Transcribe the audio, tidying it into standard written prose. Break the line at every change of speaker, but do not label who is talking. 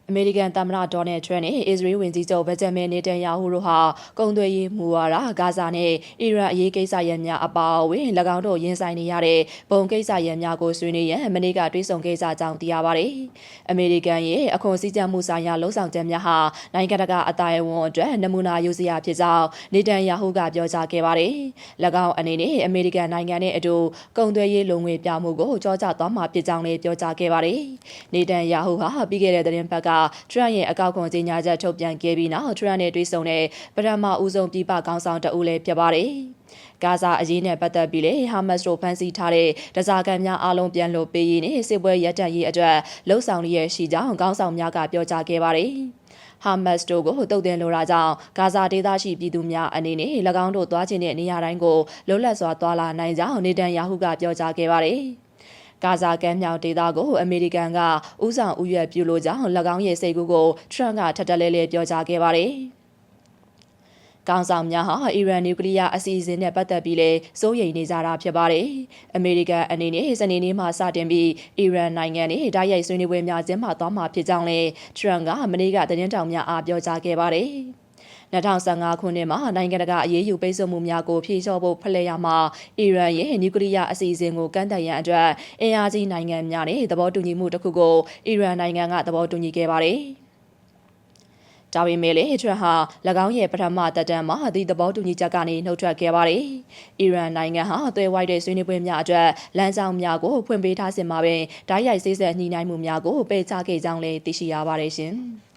အမေရိကန်သမ္မတဒေါ်နယ်ထရန့်နဲ့အစ္စရေးဝန်ကြီးချုပ်ဘင်ဂျမင်နေတန်ယာဟုတို့ဟာကုန်သွယ်ရေးမူဝါဒဂါဇာနဲ့အီရန်အရေးကိစ္စရပ်များအပါအဝင်၎င်းတို့ရင်ဆိုင်နေရတဲ့ဘုံကိစ္စရပ်များကိုဆွေးနွေးရန်မနေ့ကတွေ့ဆုံခဲ့ကြကြောင်းသိရပါတယ်။အမေရိကန်ရဲ့အခွန်စည်းကြပ်မှုဆိုင်ရာလှုံ့ဆော်ချက်များဟာနိုင်ငံတကာအတိုင်းအဝန်အတွက်နမူနာယူစရာဖြစ်ကြောင်းနေတန်ယာဟုကပြောကြားခဲ့ပါတယ်။၎င်းအနေနဲ့အမေရိကန်နိုင်ငံနဲ့အတူကုန်သွယ်ရေးလုံငွေပြမှုကိုကြောကြားသွားမှာဖြစ်ကြောင်းလည်းပြောကြားခဲ့ပါတယ်။နေတန်ယာဟုဟာပြီးခဲ့တဲ့သတင်းပတ်ကထရန့်ရဲ့အကောက်ခွန်ကြေညာချက်ထုတ်ပြန်ခဲ့ပြီးနောက်ထရန့်နဲ့တွေ့ဆုံတဲ့ပထမဦးဆုံးပြည်ပခေါင်းဆောင်တဦးလည်းဖြစ်ပါတယ်။ဂါဇာအရေးနဲ့ပတ်သက်ပြီးလည်းဟာမတ်စ်တို့ဖမ်းဆီးထားတဲ့တစားကန်များအားလုံးပြန်လွှတ်ပေးရေးနဲ့စစ်ပွဲရပ်တန့်ရေးအတွက်လှုံ့ဆော်ရရှိကြောင်းခေါင်းဆောင်များကပြောကြားခဲ့ပါတယ်။ဟာမတ်စ်တို့ကိုတုတ်တင်လိုတာကြောင့်ဂါဇာဒေသရှိပြည်သူများအနေနဲ့၎င်းတို့သွားချင်တဲ့နေရာတိုင်းကိုလွတ်လပ်စွာသွားလာနိုင်ကြောင်းနေတန်ယာဟုကပြောကြားခဲ့ပါတယ်။ဂါဇာကမ်းမြောင်ဒေသကိုအမေရိကန်ကဥဆောင်ဥရွက်ပြုလိုကြောင်း၎င်းရဲ့စိတ်ကူးကိုထရန့်ကထပ်တလဲလဲပြောကြားခဲ့ပါတယ်။ကောင်ဆောင်များဟာအီရန်နျူကလ িয়ার အစီအစဉ်နဲ့ပတ်သက်ပြီးလဲစိုးရိမ်နေကြတာဖြစ်ပါတယ်။အမေရိကန်အနေနဲ့စနေနေ့မှစတင်ပြီးအီရန်နိုင်ငံနဲ့ဓာတ်ရိုက်ဆွေးနွေးပွဲများကျင်းပသွားမှာဖြစ်ကြောင်းလဲထရန့်ကမနေ့ကသတင်းတောင်များအားပြောကြားခဲ့ပါတယ်။2015ခုနှစ်မှာနိုင်ငံတကာအရေးယူပိတ်ဆို့မှုများကိုဖြေလျှော့ဖို့ဖလှယ်ရမှာအီရန်ရဲ့နျူကလ িয়ার အစီအစဉ်ကိုကန့်သတ်ရန်အတွက်အင်အားကြီးနိုင်ငံများနဲ့သဘောတူညီမှုတစ်ခုကိုအီရန်နိုင်ငံကသဘောတူညီခဲ့ပါတယ်။ဒါပေမဲ့လည်းထရန့်ဟာ၎င်းရဲ့ပထမသက်တမ်းမှာဒီသဘောတူညီချက်ကနေနှုတ်ထွက်ခဲ့ပါတယ်။အီရန်နိုင်ငံဟာသွေးဝိုက်တဲ့ဆွေးနွေးပွဲများအတွက်လမ်းကြောင်းများကိုဖွင့်ပေးထားစဉ်မှာပင်ဓာတ်ရိုက်ဆေးဆက်ညှိနှိုင်းမှုများကိုပယ်ချခဲ့ကြောင်းလည်းသိရှိရပါတယ်ရှင်။